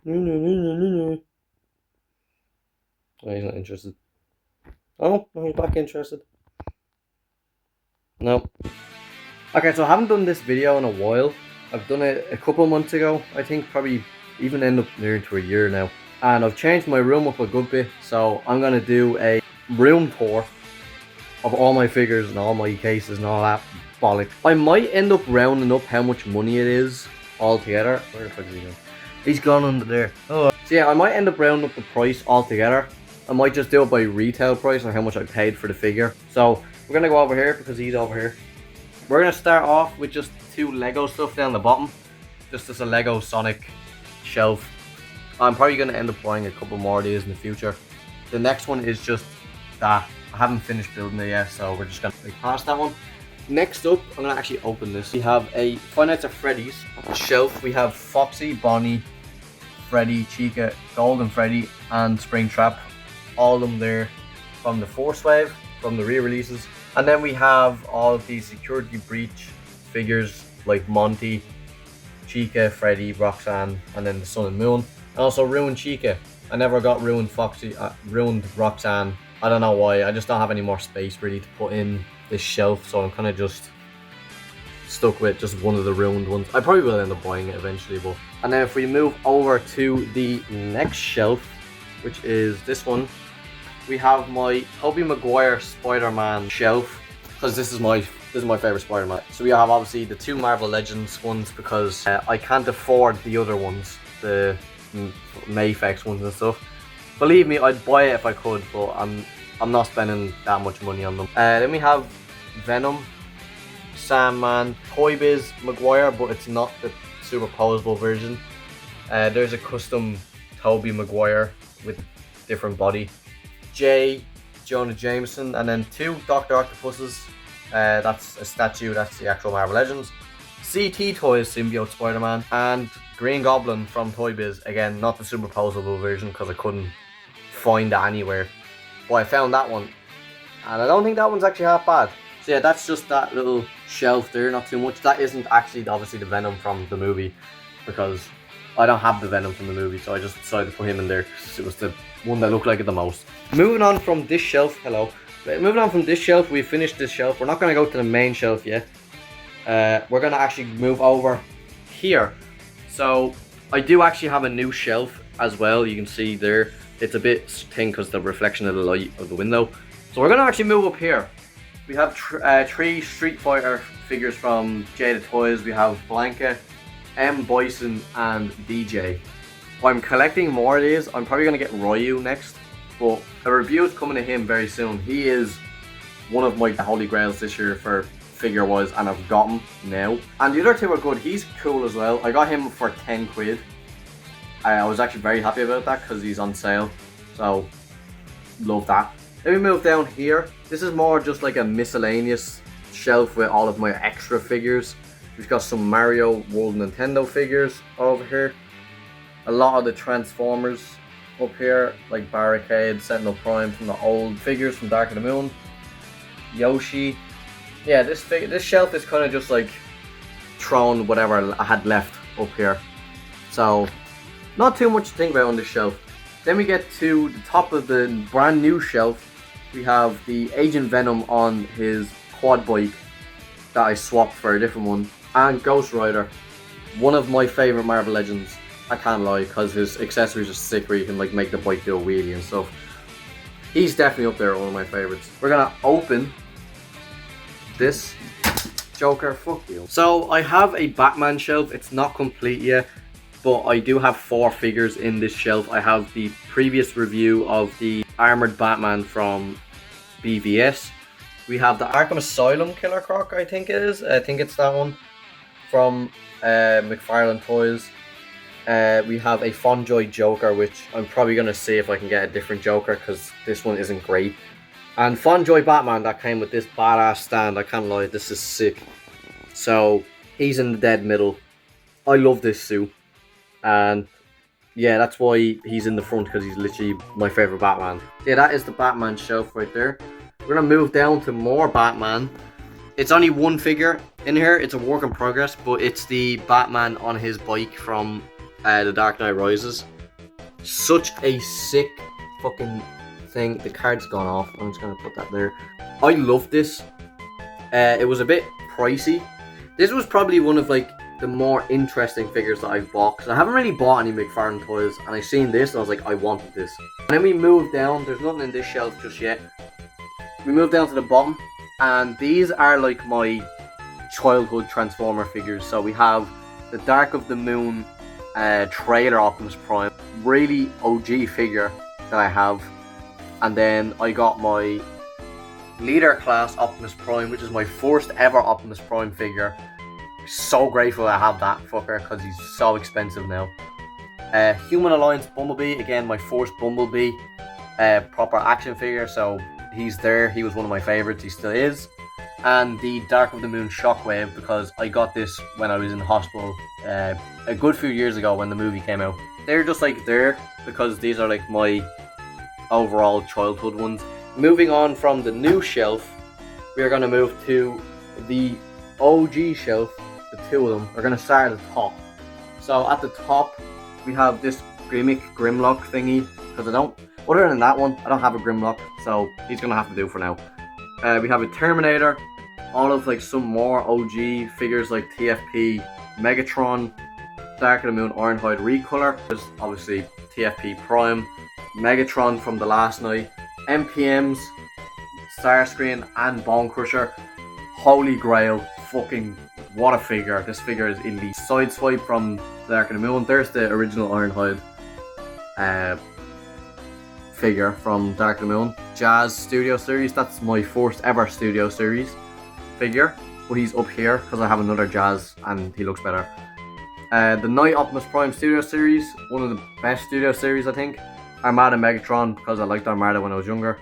Oh, he's not interested. Oh, no, he's back interested. No. Okay, so I haven't done this video in a while. I've done it a couple of months ago. I think probably even end up near to a year now. And I've changed my room up a good bit. So I'm going to do a room tour of all my figures and all my cases and all that bollocks. I might end up rounding up how much money it is altogether. Where the fuck is he going? He's gone under there. Oh. So yeah, I might end up rounding up the price altogether. I might just do it by retail price or how much I paid for the figure. So we're going to go over here because he's over here. We're going to start off with just 2 Lego stuff down the bottom. Just as a Lego Sonic shelf. I'm probably going to end up buying a couple more of these in the future. The next one is just that. I haven't finished building it yet, so we're just going to pass that one. Next up, I'm going to actually open this. We have a Five Nights at Freddy's shelf. We have Foxy, Bonnie, Freddy, Chica, Golden Freddy, and Springtrap. All of them there from the Force Wave, from the re-releases. And then we have all of these Security Breach figures like Monty, Chica, Freddy, Roxanne, and then the Sun and Moon. And also Ruined Chica. I never got Ruined Foxy, Ruined Roxanne. I don't know why. I just don't have any more space really to put in this shelf, so I'm kind of just stuck with just one of the ruined ones. I probably will end up buying it eventually, but. And then if we move over to the next shelf, which is this one. We have my Tobey Maguire Spider-Man shelf, because this is my favorite Spider-Man. So we have obviously the 2 Marvel Legends ones because I can't afford the other ones, the Mayfex ones and stuff. Believe me, I'd buy it if I could, but I'm not spending that much money on them. Then we have Venom, Sandman, Toy Biz Maguire, but it's not the superposable version. There's a custom Tobey Maguire with different body. J. Jonah Jameson, and then 2 Dr. Octopuses. That's a statue, that's the actual Marvel Legends. CT Toys Symbiote Spider-Man, and Green Goblin from Toy Biz. Again, not the superposable version because I couldn't find it anywhere. But I found that one, and I don't think that one's actually half bad. So yeah, that's just that little shelf there, not too much. That isn't actually obviously the Venom from the movie, because I don't have the Venom from the movie, so I just decided to put him in there because it was the one that looked like it the most. Moving on from this shelf, we finished this shelf. We're not going to go to the main shelf yet. We're going to actually move over here. So I do actually have a new shelf as well. You can see there, it's a bit thin because the reflection of the light of the window. So we're going to actually move up here. We have 3 Street Fighter figures from Jada Toys. We have Blanca, M. Bison, and DJ. I'm collecting more of these. I'm probably going to get Ryu next, but a review is coming to him very soon. He is one of my holy grails this year for figure wise, and I've got him now. And the other 2 are good. He's cool as well. I got him for 10 quid. I was actually very happy about that because he's on sale, so love that. Then we move down here. This is more just like a miscellaneous shelf with all of my extra figures. We've got some Mario World Nintendo figures over here. A lot of the Transformers up here, like Barricade, Sentinel Prime from the old figures from Dark of the Moon. Yoshi. Yeah, this shelf is kind of just like throwing whatever I had left up here. So, not too much to think about on this shelf. Then we get to the top of the brand new shelf. We have the Agent Venom on his quad bike that I swapped for a different one. And Ghost Rider, one of my favourite Marvel Legends. I can't lie, because his accessories are sick where you can like make the bike do a wheelie and stuff. He's definitely up there, one of my favourites. We're going to open this Joker, fuck you. So I have a Batman shelf. It's not complete yet, but I do have 4 figures in this shelf. I have the previous review of the Armoured Batman from BVS. We have the Arkham Asylum Killer Croc, I think it is. I think it's that one from McFarlane Toys. We have a Fonjoy Joker, which I'm probably going to see if I can get a different Joker because this one isn't great. And Fonjoy Batman that came with this badass stand. I can't lie, this is sick. So he's in the dead middle. I love this suit. And yeah, that's why he's in the front, because he's literally my favourite Batman. Yeah, that is the Batman shelf right there. We're going to move down to more Batman. It's only one figure in here. It's a work in progress, but it's the Batman on his bike from The Dark Knight Rises. Such a sick fucking thing. The card's gone off. I'm just gonna put that there. I love this. It was a bit pricey. This was probably one of like the more interesting figures that I've bought, because I haven't really bought any McFarlane toys, and I seen this and I was like, I wanted this. And then we moved down. There's nothing in this shelf just yet. We moved down to the bottom, and these are like my childhood Transformer figures. So we have the Dark of the Moon trailer Optimus Prime, really OG figure that I have. And then I got my Leader Class Optimus Prime, which is my first ever Optimus Prime figure. So grateful I have that fucker, because he's so expensive now. Human Alliance Bumblebee, again my first Bumblebee proper action figure, so he's there. He was one of my favorites, he still is. And the Dark of the Moon Shockwave, because I got this when I was in hospital a good few years ago when the movie came out. They're just like there because these are like my overall childhood ones. Moving on from the new shelf, we are going to move to the OG shelf. The two of them. We're going to start at the top. So at the top, we have this Gimmick Grimlock thingy, because other than that one, I don't have a Grimlock, so he's going to have to do for now. We have a Terminator, all of like some more OG figures like TFP Megatron, Dark of the Moon Ironhide Recolor, there's obviously TFP Prime, Megatron from the last night, MPMs, Starscream and Bone Crusher. Holy grail, fucking what a figure. This figure is elite. Sideswipe from Dark of the Moon. There's the original Ironhide figure from Dark of the Moon. Jazz Studio Series, that's my first ever Studio Series figure, but he's up here because I have another Jazz and he looks better. The Night Optimus Prime Studio Series, one of the best Studio Series I think. Armada Megatron, because I liked Armada when I was younger.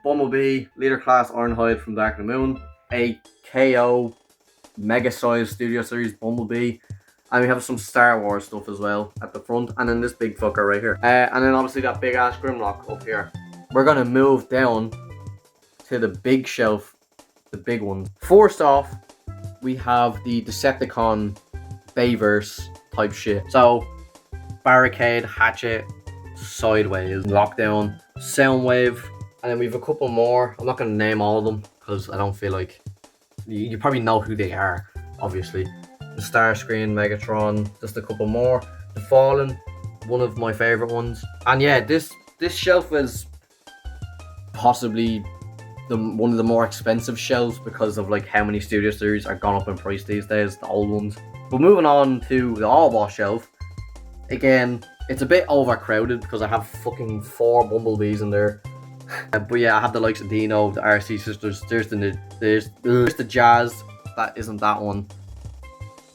Bumblebee, Leader Class Ironhide from Dark of the Moon. A KO Mega Size Studio Series Bumblebee. And we have some Star Wars stuff as well at the front. And then this big fucker right here. And then obviously that big ass Grimlock up here. We're going to move down to the big shelf. The big one. First off, we have the Decepticon Bayverse type shit. So, Barricade, Hatchet, Sideways, Lockdown, Soundwave, and then we have a couple more. I'm not going to name all of them because I don't feel like you probably know who they are, obviously. The Starscream, Megatron, just a couple more. The Fallen, one of my favorite ones. And yeah, this shelf is possibly one of the more expensive shelves because of like how many Studio Series are gone up in price these days, the old ones. But moving on to the All Boss shelf, again, it's a bit overcrowded because I have fucking 4 Bumblebees in there. But yeah, I have the likes of Dino, the RC Sisters, there's the Jazz, that isn't that one.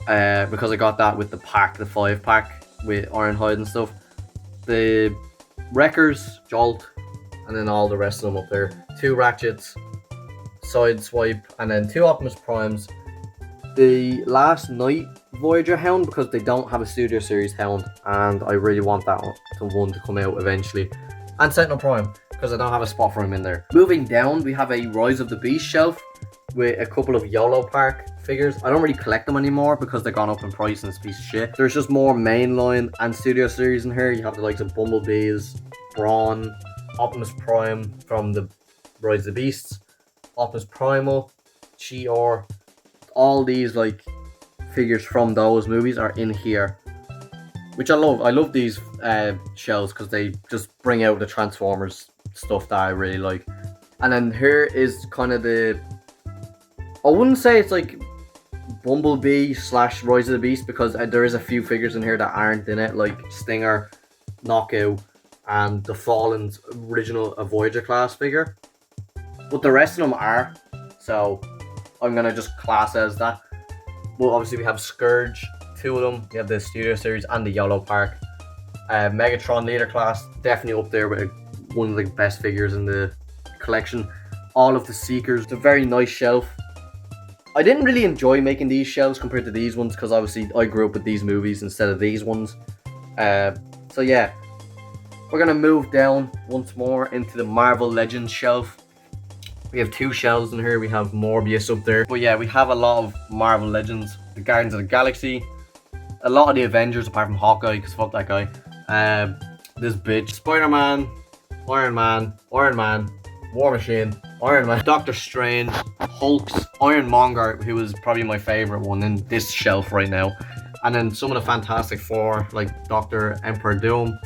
Because I got that with the pack, the 5-pack with Ironhide and stuff. The Wreckers, Jolt, and then all the rest of them up there. 2 Ratchets, Sideswipe, and then 2 Optimus Primes. The Last Night Voyager Hound, because they don't have a Studio Series Hound, and I really want that one to come out eventually. And Sentinel Prime, because I don't have a spot for him in there. Moving down, we have a Rise of the Beast shelf with a couple of YOLO Park figures. I don't really collect them anymore because they're gone up in price and it's a piece of shit. There's just more mainline and Studio Series in here. You have the likes of Bumblebees, Brawn, Optimus Prime from the Rise of the Beasts, Optimus Primal, Cheetor. All these like figures from those movies are in here, which I love. I love these shelves because they just bring out the Transformers stuff that I really like. And then here is kind of the, I wouldn't say it's like Bumblebee / Rise of the Beast, because there is a few figures in here that aren't in it, like Stinger, Knockout, and the Fallen's original Voyager class figure. But the rest of them are, so I'm gonna just class as that. Well, obviously we have Scourge, 2 of them. We have the Studio Series and the YOLO Park. Megatron Leader Class, definitely up there with one of the best figures in the collection. All of the Seekers, it's a very nice shelf. I didn't really enjoy making these shelves compared to these ones because obviously I grew up with these movies instead of these ones. So yeah, we're gonna move down once more into the Marvel Legends shelf. We have 2 shelves in here. We have Morbius up there. But yeah, we have a lot of Marvel Legends. The Guardians of the Galaxy, a lot of the Avengers apart from Hawkeye, because fuck that guy. This bitch, Spider-Man, Iron Man, War Machine, Iron Man, Doctor Strange, Hulk's, Ironmonger, who is probably my favorite one in this shelf right now. And then some of the Fantastic Four, like Doctor Emperor Doom,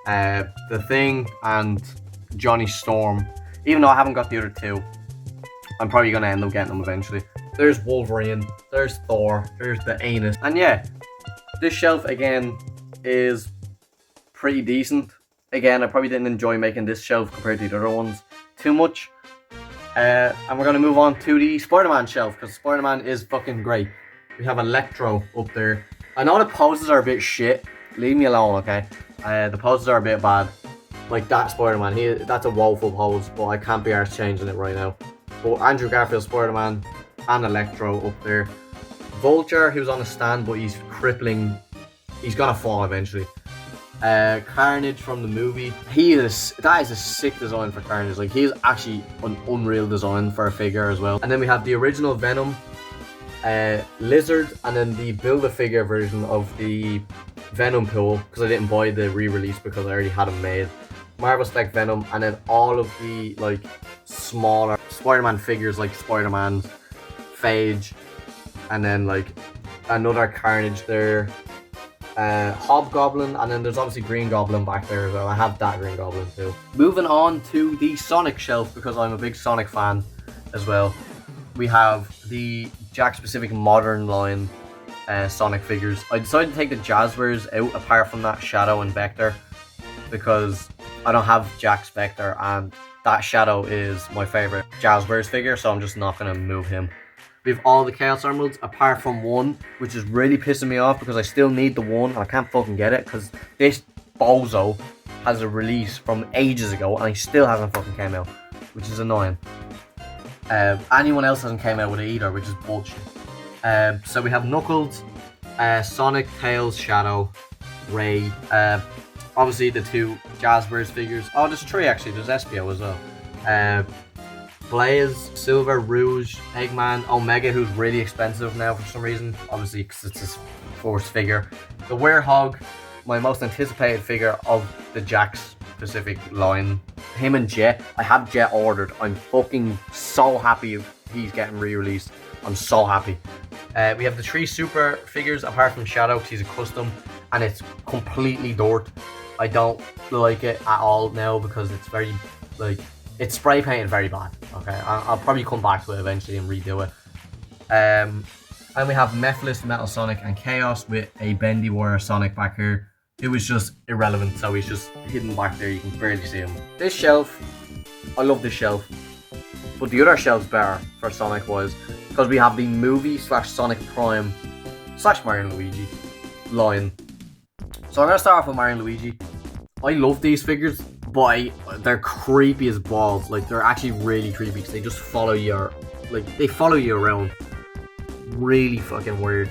The Thing, and Johnny Storm. Even though I haven't got the other two, I'm probably going to end up getting them eventually. There's Wolverine, there's Thor, there's the Anus. And yeah, this shelf again is pretty decent. Again, I probably didn't enjoy making this shelf compared to the other ones too much. And we're going to move on to the Spider-Man shelf, because Spider-Man is fucking great. We have Electro up there. I know the poses are a bit shit. Leave me alone, okay? The poses are a bit bad. Like that Spider-Man, that's a woeful pose, but I can't be arsed changing it right now. But Andrew Garfield Spider-Man and Electro up there. Vulture, who's on a stand, but he's crippling. He's gonna fall eventually. Carnage from the movie. That is a sick design for Carnage. Like, he's actually an unreal design for a figure as well. And then we have the original Venom, Lizard, and then the Build-A-Figure version of the Venom pool, because I didn't buy the re-release because I already had them made. Marvel Spec Venom, and then all of the like smaller Spider-Man figures like Spider-Man, Phage, and then like another Carnage there, Hobgoblin, and then there's obviously Green Goblin back there as well. I have that Green Goblin too. Moving on to the Sonic shelf, because I'm a big Sonic fan as well. We have the Jakks Pacific Modern line Sonic figures. I decided to take the Jazzwares out apart from that Shadow and Vector, because I don't have Jakks Vector, and that Shadow is my favorite Jazzwares figure, so I'm just not going to move him. We have all the Chaos Emeralds apart from one, which is really pissing me off because I still need the one and I can't fucking get it because this bozo has a release from ages ago and he still hasn't fucking came out, which is annoying. Anyone else hasn't came out with it either, which is bullshit. So we have Knuckles, Sonic, Tails, Shadow, Ray, obviously the two Jazzwares figures. Oh, there's three actually. There's Espio as well. Blaze, Silver, Rouge, Eggman, Omega, who's really expensive now for some reason. Obviously because it's his first figure. The Werehog, my most anticipated figure of the Jakks Pacific line. Him and Jet. I have Jet ordered. I'm fucking so happy he's getting re-released. I'm so happy. We have the three super figures apart from Shadow, because he's a custom, and it's completely dirt. I don't like it at all now because it's very, like, it's spray painted very bad. Okay, I'll probably come back to it eventually and redo it. And we have Mephiles, Metal Sonic, and Chaos with a bendy wire Sonic back here. It was just irrelevant, so he's just hidden back there. You can barely see him. This shelf, I love this shelf, but the other shelf's better for Sonic wise, because we have the movie / Sonic Prime / Mario and Luigi line. So I'm gonna start off with Mario and Luigi. I love these figures, but they're creepy as balls. Like, they're actually really creepy because they just follow you, they follow you around. Really fucking weird.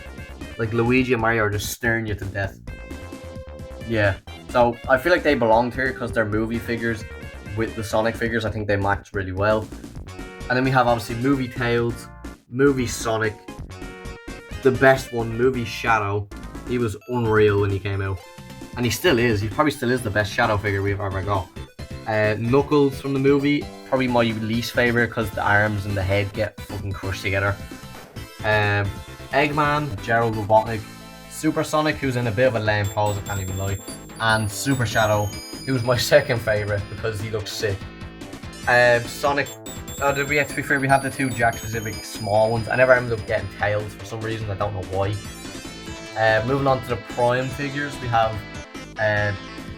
Like, Luigi and Mario are just staring you to death. Yeah, so I feel like they belong here because they're movie figures with the Sonic figures. I think they match really well. And then we have obviously movie Tails, movie Sonic, the best one, movie Shadow. He was unreal when he came out. And he still is. He probably still is the best Shadow figure we've ever got. Knuckles from the movie, probably my least favourite because the arms and the head get fucking crushed together. Eggman, Gerald Robotnik, Super Sonic, who's in a bit of a lame pose, I can't even lie, and Super Shadow, who's my second favourite because he looks sick. Sonic, to be fair, we have the two Jakks Pacific small ones. I never ended up getting Tails for some reason, I don't know why. Moving on to the Prime figures, we have, I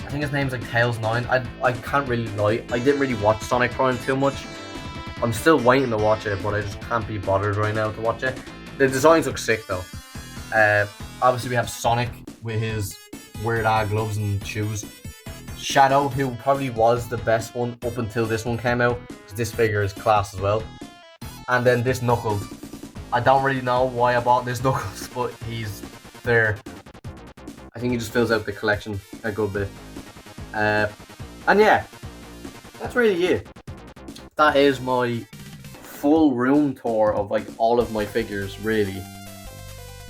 think his name's like Tails 9. I can't really lie, I didn't really watch Sonic Prime too much. I'm still waiting to watch it, but I just can't be bothered right now to watch it. The designs look sick though. Obviously we have Sonic with his weird gloves and shoes. Shadow, who probably was the best one up until this one came out, because this figure is class as well. And then this Knuckles. I don't really know why I bought this Knuckles, but he's there. I think he just fills out the collection a good bit. And yeah, that's really it. That is my full room tour of like all of my figures, really.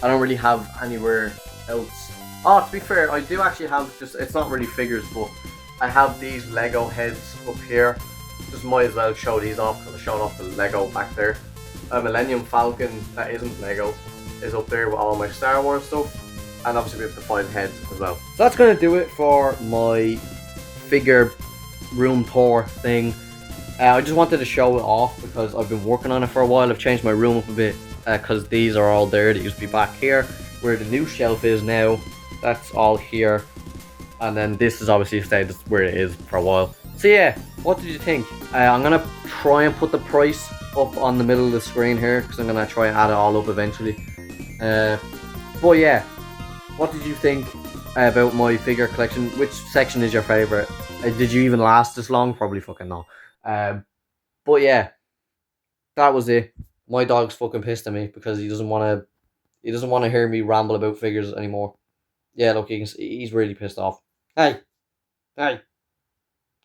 I don't really have anywhere else. Oh, to be fair, I do actually have just, it's not really figures, but I have these Lego heads up here. Just might as well show these off because I showed off the Lego back there. A Millennium Falcon that isn't Lego is up there with all my Star Wars stuff. And obviously we have the 5 heads as well. So that's going to do it for my figure room tour thing. I just wanted to show it off because I've been working on it for a while. I've changed my room up a bit because these are all there. They used to be back here where the new shelf is now. That's all here. And then this is obviously stayed where it is for a while. So yeah, what did you think? I'm going to try and put the price up on the middle of the screen here because I'm going to try and add it all up eventually. But yeah, what did you think about my figure collection? Which section is your favorite? Did you even last this long? Probably fucking not. But yeah, that was it. My dog's fucking pissed at me because he doesn't want to hear me ramble about figures anymore. Yeah, look, you can see he's really pissed off. Hey, hey,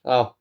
oh.